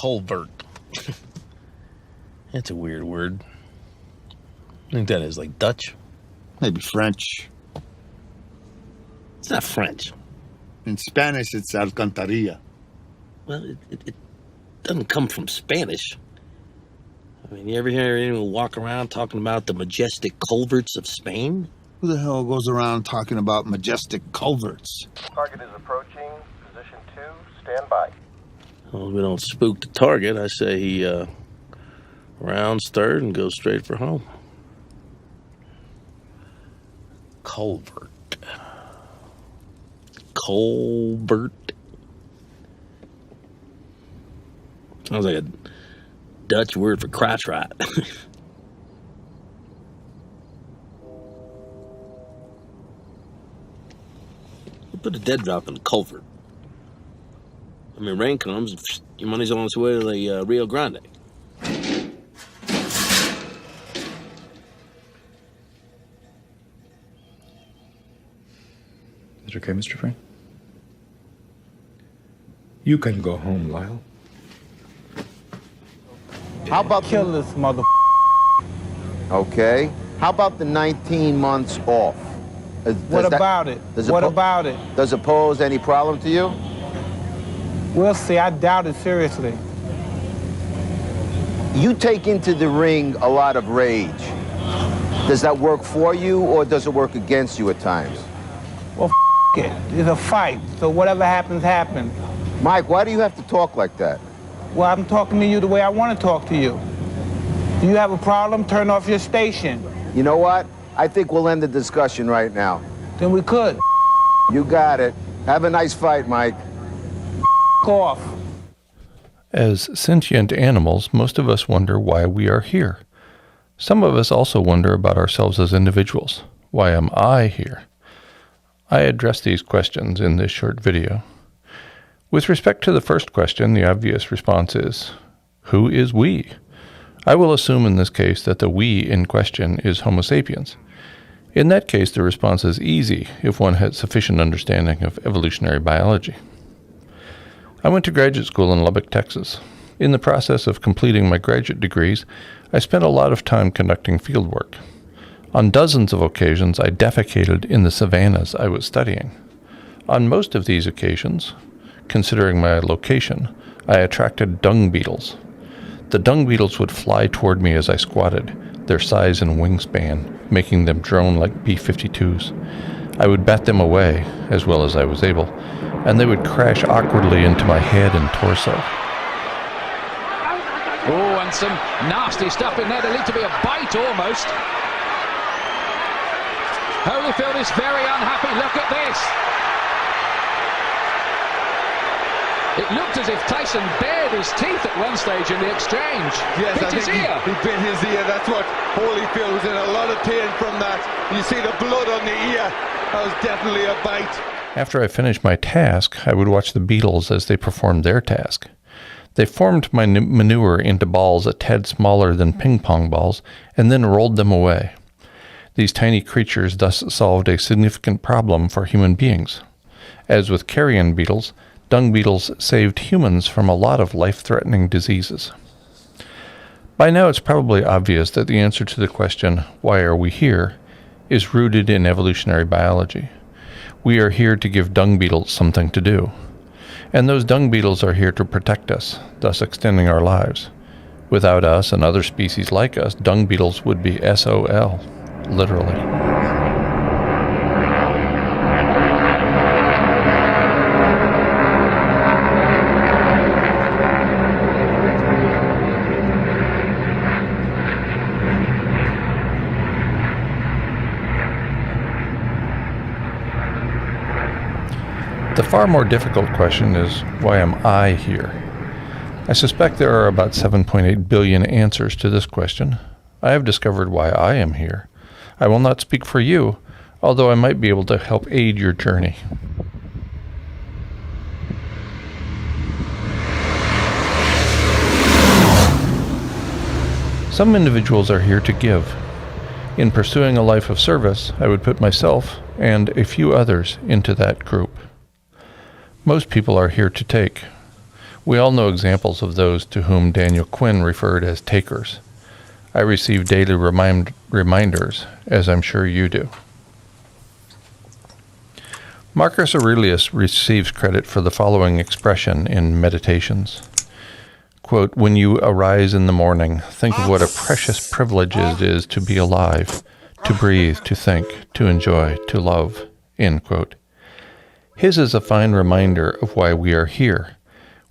Culvert. That's a weird word. I think that is like Dutch. Maybe French. It's not French. In Spanish, it's alcantarilla. Well, it doesn't come from Spanish. I mean, you ever hear anyone walk around talking about the majestic culverts of Spain? Who the hell goes around talking about majestic culverts? Target is approaching. Position 2, stand by. Well, we don't spook the target. I say he rounds third and goes straight for home. Culvert. Colbert. Sounds like a Dutch word for crotch rot. Put a dead drop in the culvert. I mean, rain comes, and your money's on its way to the Rio Grande. Is it okay, Mr. Frank? You can go home, Lyle. How about kill this mother? Okay. How about the 19 months off? What about it? What about it? Does it pose any problem to you? We'll see. I doubt it seriously. You take into the ring a lot of rage. Does that work for you, or does it work against you at times? Well, it. It's a fight, so whatever happens, happens. Mike, why do you have to talk like that? Well, I'm talking to you the way I want to talk to you. Do you have a problem? Turn off your station. You know what? I think we'll end the discussion right now. Then we could. You got it. Have a nice fight, Mike. Off. As sentient animals, most of us wonder why we are here. Some of us also wonder about ourselves as individuals. Why am I here? I address these questions in this short video. With respect to the first question, the obvious response is, who is we? I will assume in this case that the we in question is Homo sapiens. In that case, the response is easy if one has sufficient understanding of evolutionary biology. I went to graduate school in Lubbock, Texas. In the process of completing my graduate degrees, I spent a lot of time conducting fieldwork. On dozens of occasions, I defecated in the savannas I was studying. On most of these occasions, considering my location, I attracted dung beetles. The dung beetles would fly toward me as I squatted, their size and wingspan making them drone like B-52s. I would bat them away, as well as I was able, and they would crash awkwardly into my head and torso. Oh, and some nasty stuff in there. There looked to be a bite almost. Holyfield is very unhappy. Look at this. It looked as if Tyson bared his teeth at one stage in the exchange. Yes, bit I his think ear. He bit his ear. That's what Holyfield was in a lot of pain from that. You see the blood on the ear. That was definitely a bite. After I finished my task, I would watch the beetles as they performed their task. They formed my manure into balls a tad smaller than ping-pong balls and then rolled them away. These tiny creatures thus solved a significant problem for human beings. As with carrion beetles, dung beetles saved humans from a lot of life-threatening diseases. By now it's probably obvious that the answer to the question, why are we here, is rooted in evolutionary biology. We are here to give dung beetles something to do. And those dung beetles are here to protect us, thus extending our lives. Without us and other species like us, dung beetles would be SOL, literally. The far more difficult question is, why am I here? I suspect there are about 7.8 billion answers to this question. I have discovered why I am here. I will not speak for you, although I might be able to help aid your journey. Some individuals are here to give. In pursuing a life of service, I would put myself and a few others into that group. Most people are here to take. We all know examples of those to whom Daniel Quinn referred as takers. I receive daily reminders, as I'm sure you do. Marcus Aurelius receives credit for the following expression in Meditations. Quote, "When you arise in the morning, think of what a precious privilege it is to be alive, to breathe, to think, to enjoy, to love." End quote. His is a fine reminder of why we are here.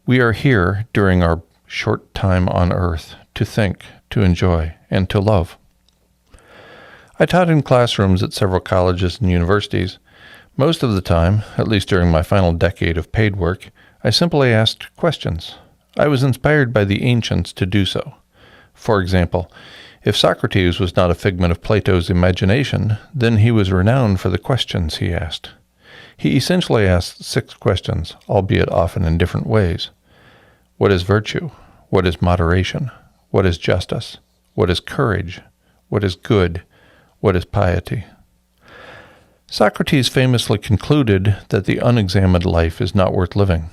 We are here during our short time on earth to think, to enjoy, and to love. I taught in classrooms at several colleges and universities. Most of the time, at least during my final decade of paid work, I simply asked questions. I was inspired by the ancients to do so. For example, if Socrates was not a figment of Plato's imagination, then he was renowned for the questions he asked. He essentially asked 6 questions, albeit often in different ways. What is virtue? What is moderation? What is justice? What is courage? What is good? What is piety? Socrates famously concluded that the unexamined life is not worth living.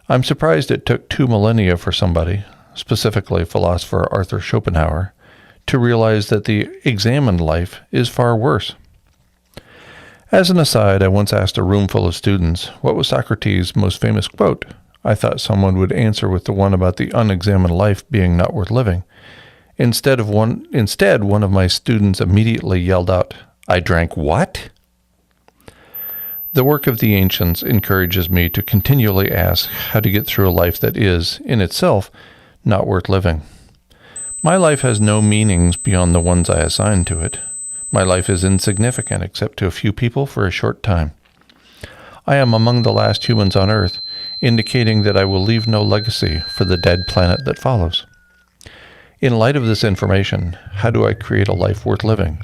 I'm surprised it took 2 millennia for somebody, specifically philosopher Arthur Schopenhauer, to realize that the examined life is far worse. As an aside, I once asked a room full of students, what was Socrates' most famous quote? I thought someone would answer with the one about the unexamined life being not worth living. Instead, one of my students immediately yelled out, "I drank what?" The work of the ancients encourages me to continually ask how to get through a life that is, in itself, not worth living. My life has no meanings beyond the ones I assign to it. My life is insignificant except to a few people for a short time. I am among the last humans on Earth, indicating that I will leave no legacy for the dead planet that follows. In light of this information, how do I create a life worth living?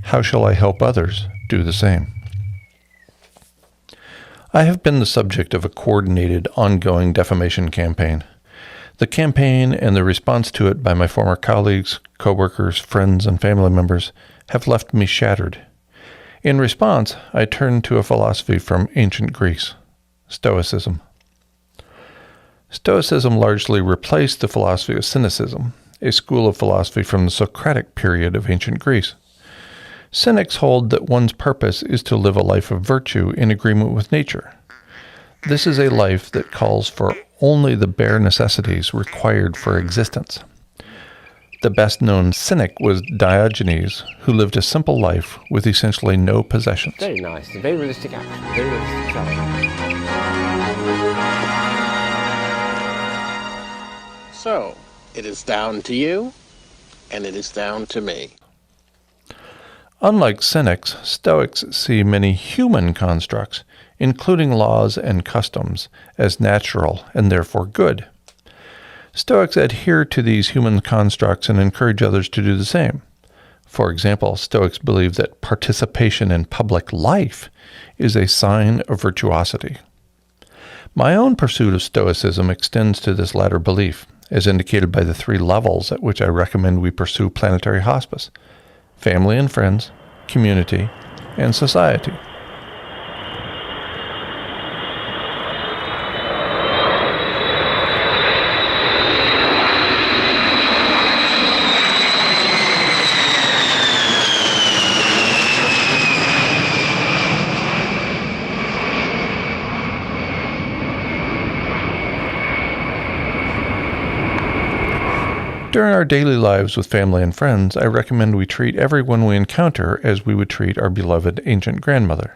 How shall I help others do the same? I have been the subject of a coordinated, ongoing defamation campaign. The campaign and the response to it by my former colleagues, co-workers, friends, and family members have left me shattered. In response, I turned to a philosophy from ancient Greece, Stoicism. Stoicism largely replaced the philosophy of cynicism, a school of philosophy from the Socratic period of ancient Greece. Cynics hold that one's purpose is to live a life of virtue in agreement with nature. This is a life that calls for only the bare necessities required for existence. The best-known cynic was Diogenes, who lived a simple life with essentially no possessions. Very nice. Very realistic action. Very realistic challenge. So, it is down to you, and it is down to me. Unlike cynics, Stoics see many human constructs, including laws and customs, as natural and therefore good. Stoics adhere to these human constructs and encourage others to do the same. For example, Stoics believe that participation in public life is a sign of virtuosity. My own pursuit of Stoicism extends to this latter belief, as indicated by the 3 levels at which I recommend we pursue planetary hospice: family and friends, community, and society. During our daily lives with family and friends, I recommend we treat everyone we encounter as we would treat our beloved ancient grandmother.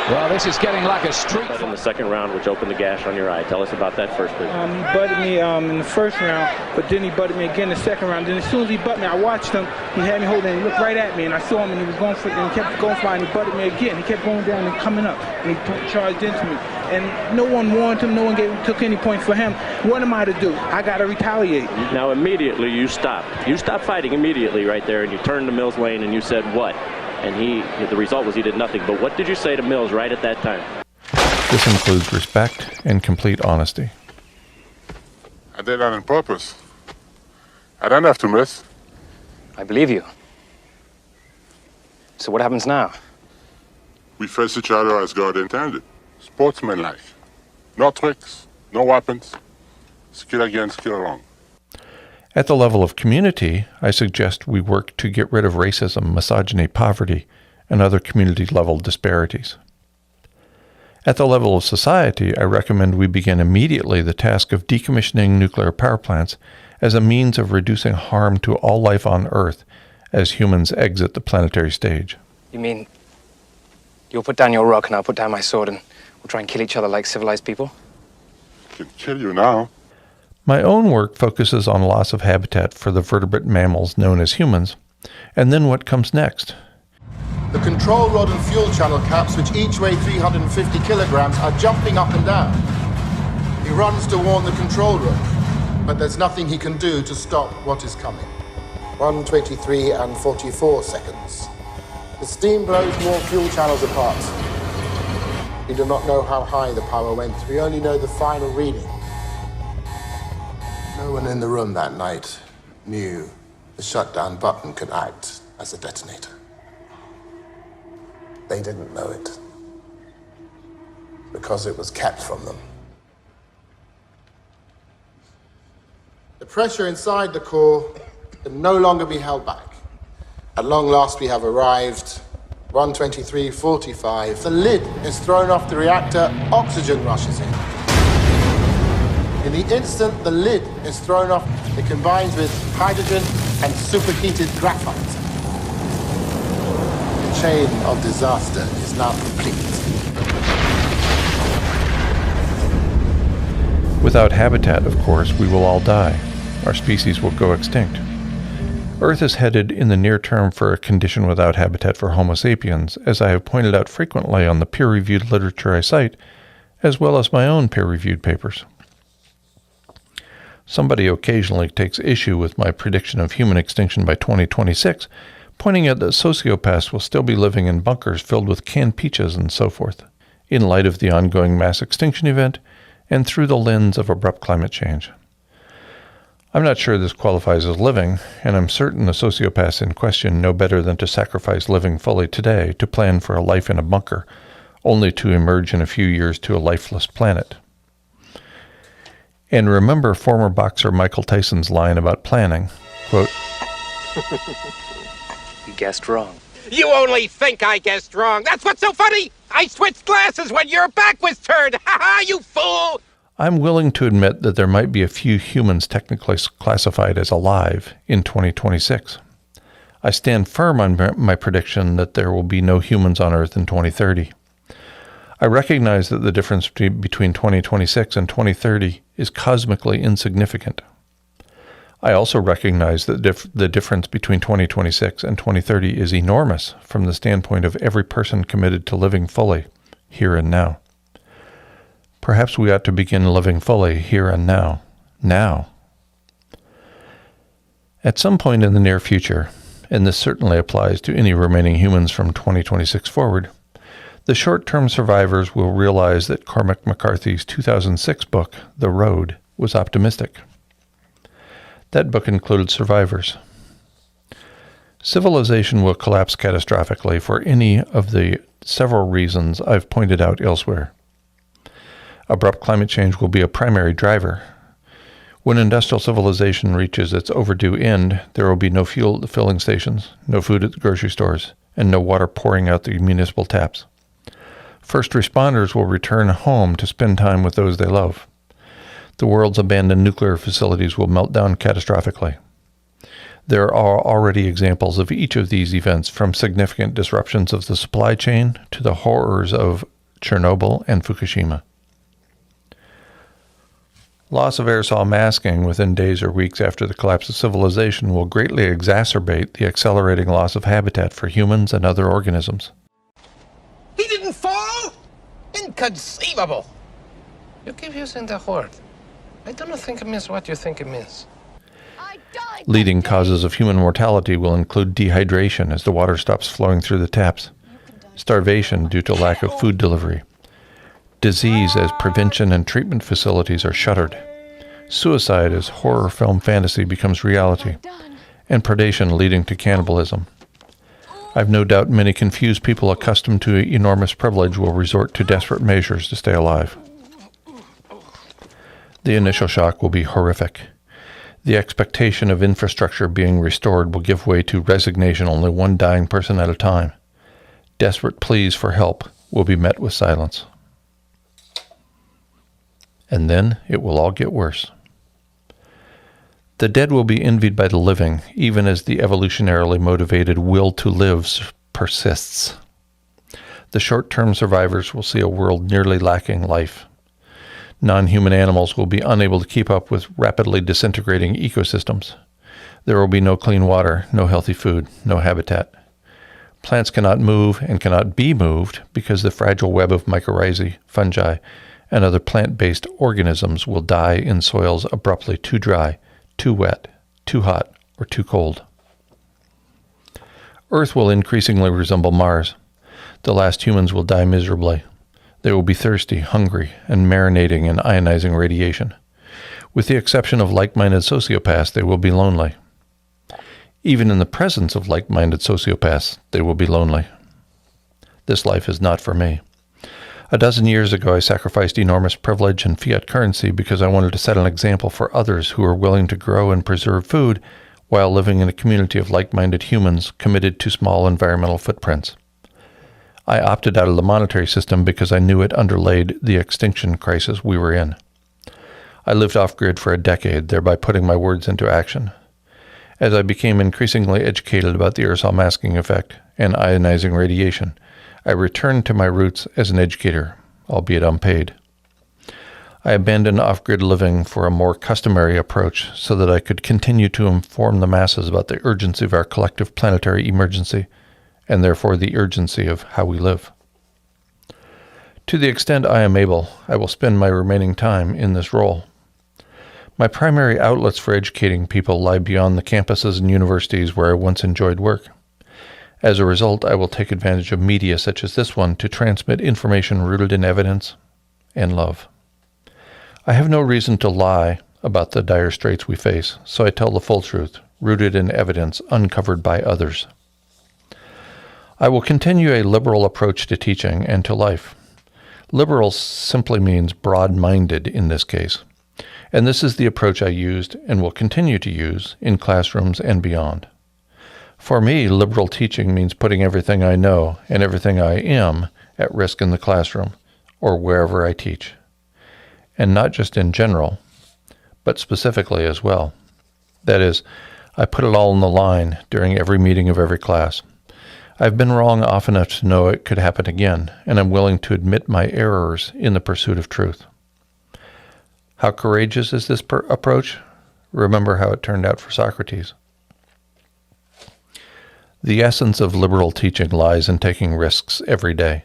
Well, this is getting like a street. In the second round, which opened the gash on your eye. Tell us about that first, please. He butted me in the first round, but then he butted me again in the second round. Then as soon as he butted me, I watched him. He had me holding, and he looked right at me, and I saw him, and he was going for, and he kept going flying. He butted me again. He kept going down and coming up, and he charged into me. And no one warned him. No one took any points for him. What am I to do? I got to retaliate. Now, immediately you stopped. You stopped fighting immediately right there, and you turned to Mills Lane, and you said what? And the result was he did nothing. But what did you say to Mills right at that time? This includes respect and complete honesty. I did that on purpose. I don't have to miss. I believe you. So what happens now? We face each other as God intended. Sportsmanlike. No tricks, no weapons. skill again, skill wrong. At the level of community, I suggest we work to get rid of racism, misogyny, poverty, and other community-level disparities. At the level of society, I recommend we begin immediately the task of decommissioning nuclear power plants as a means of reducing harm to all life on Earth as humans exit the planetary stage. You mean you'll put down your rock and I'll put down my sword and we'll try and kill each other like civilized people? I can kill you now. My own work focuses on loss of habitat for the vertebrate mammals known as humans, and then what comes next. The control rod and fuel channel caps, which each weigh 350 kilograms, are jumping up and down. He runs to warn the control room, but there's nothing he can do to stop what is coming. 1:23 and 44 seconds. The steam blows more fuel channels apart. We do not know how high the power went. We only know the final reading. No one in the room that night knew the shutdown button could act as a detonator. They didn't know it because it was kept from them. The pressure inside the core can no longer be held back. At long last, we have arrived. 1:23:45. The lid is thrown off the reactor. Oxygen rushes in. In the instant the lid is thrown off, it combines with hydrogen and superheated graphite. The chain of disaster is now complete. Without habitat, of course, we will all die. Our species will go extinct. Earth is headed in the near term for a condition without habitat for Homo sapiens, as I have pointed out frequently on the peer-reviewed literature I cite, as well as my own peer-reviewed papers. Somebody occasionally takes issue with my prediction of human extinction by 2026, pointing out that sociopaths will still be living in bunkers filled with canned peaches and so forth, in light of the ongoing mass extinction event and through the lens of abrupt climate change. I'm not sure this qualifies as living, and I'm certain the sociopaths in question know better than to sacrifice living fully today to plan for a life in a bunker, only to emerge in a few years to a lifeless planet. And remember former boxer Michael Tyson's line about planning, quote, You guessed wrong. You only think I guessed wrong. That's what's so funny. I switched glasses when your back was turned. Ha ha, you fool! I'm willing to admit that there might be a few humans technically classified as alive in 2026. I stand firm on my prediction that there will be no humans on Earth in 2030. I recognize that the difference between 2026 and 2030 is cosmically insignificant. I also recognize that the difference between 2026 and 2030 is enormous from the standpoint of every person committed to living fully, here and now. Perhaps we ought to begin living fully here and now. Now. At some point in the near future, and this certainly applies to any remaining humans from 2026 forward, the short-term survivors will realize that Cormac McCarthy's 2006 book, The Road, was optimistic. That book included survivors. Civilization will collapse catastrophically for any of the several reasons I've pointed out elsewhere. Abrupt climate change will be a primary driver. When industrial civilization reaches its overdue end, there will be no fuel at the filling stations, no food at the grocery stores, and no water pouring out the municipal taps. First responders will return home to spend time with those they love. The world's abandoned nuclear facilities will melt down catastrophically. There are already examples of each of these events, from significant disruptions of the supply chain to the horrors of Chernobyl and Fukushima. Loss of aerosol masking within days or weeks after the collapse of civilization will greatly exacerbate the accelerating loss of habitat for humans and other organisms. He didn't fall? Inconceivable. You keep using the word. I don't think it means what you think it means. Leading causes of human mortality will include dehydration as the water stops flowing through the taps, starvation due to lack of food delivery, disease as prevention and treatment facilities are shuttered, suicide as horror film fantasy becomes reality, and predation leading to cannibalism. I've no doubt many confused people accustomed to enormous privilege will resort to desperate measures to stay alive. The initial shock will be horrific. The expectation of infrastructure being restored will give way to resignation, only one dying person at a time. Desperate pleas for help will be met with silence. And then it will all get worse. The dead will be envied by the living, even as the evolutionarily motivated will to live persists. The short-term survivors will see a world nearly lacking life. Non-human animals will be unable to keep up with rapidly disintegrating ecosystems. There will be no clean water, no healthy food, no habitat. Plants cannot move and cannot be moved because the fragile web of mycorrhizae, fungi, and other plant-based organisms will die in soils abruptly too dry, too wet, too hot, or too cold. Earth will increasingly resemble Mars. The last humans will die miserably. They will be thirsty, hungry, and marinating in ionizing radiation. With the exception of like-minded sociopaths, they will be lonely. Even in the presence of like-minded sociopaths, they will be lonely. This life is not for me. A dozen years ago, I sacrificed enormous privilege and fiat currency because I wanted to set an example for others who are willing to grow and preserve food while living in a community of like-minded humans committed to small environmental footprints. I opted out of the monetary system because I knew it underlaid the extinction crisis we were in. I lived off-grid for a decade, thereby putting my words into action. As I became increasingly educated about the aerosol masking effect and ionizing radiation, I returned to my roots as an educator, albeit unpaid. I abandoned off-grid living for a more customary approach so that I could continue to inform the masses about the urgency of our collective planetary emergency, and therefore the urgency of how we live. To the extent I am able, I will spend my remaining time in this role. My primary outlets for educating people lie beyond the campuses and universities where I once enjoyed work. As a result, I will take advantage of media such as this one to transmit information rooted in evidence and love. I have no reason to lie about the dire straits we face, so I tell the full truth, rooted in evidence uncovered by others. I will continue a liberal approach to teaching and to life. Liberal simply means broad-minded in this case, and this is the approach I used and will continue to use in classrooms and beyond. For me, liberal teaching means putting everything I know and everything I am at risk in the classroom or wherever I teach, and not just in general, but specifically as well. That is, I put it all on the line during every meeting of every class. I've been wrong often enough to know it could happen again, and I'm willing to admit my errors in the pursuit of truth. How courageous is this approach? Remember how it turned out for Socrates. The essence of liberal teaching lies in taking risks every day.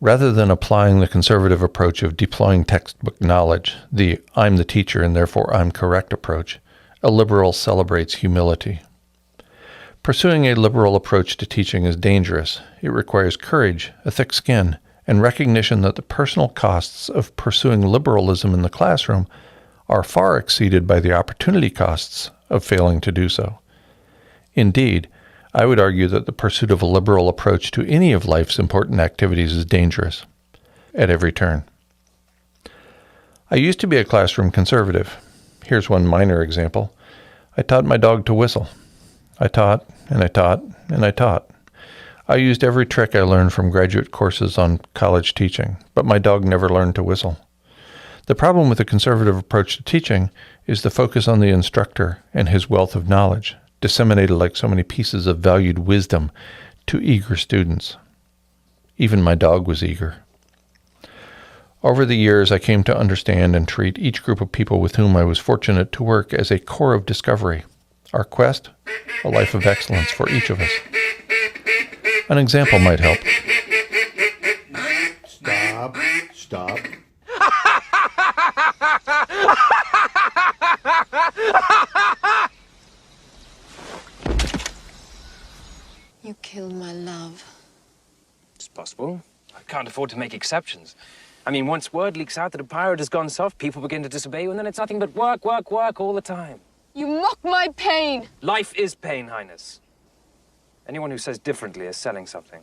Rather than applying the conservative approach of deploying textbook knowledge, the I'm the teacher and therefore I'm correct approach, a liberal celebrates humility. Pursuing a liberal approach to teaching is dangerous. It requires courage, a thick skin, and recognition that the personal costs of pursuing liberalism in the classroom are far exceeded by the opportunity costs of failing to do so. Indeed, I would argue that the pursuit of a liberal approach to any of life's important activities is dangerous at every turn. I used to be a classroom conservative. Here's one minor example. I taught my dog to whistle. I taught, and I taught, and I taught. I used every trick I learned from graduate courses on college teaching, but my dog never learned to whistle. The problem with the conservative approach to teaching is the focus on the instructor and his wealth of knowledge, disseminated like so many pieces of valued wisdom to eager students. Even my dog was eager. Over the years, I came to understand and treat each group of people with whom I was fortunate to work as a core of discovery. Our quest, a life of excellence for each of us. An example might help. Stop. You killed my love. It's possible. I can't afford to make exceptions. I mean, once word leaks out that a pirate has gone soft, people begin to disobey you, and then it's nothing but work, work, work all the time. You mock my pain. Life is pain, Highness. Anyone who says differently is selling something.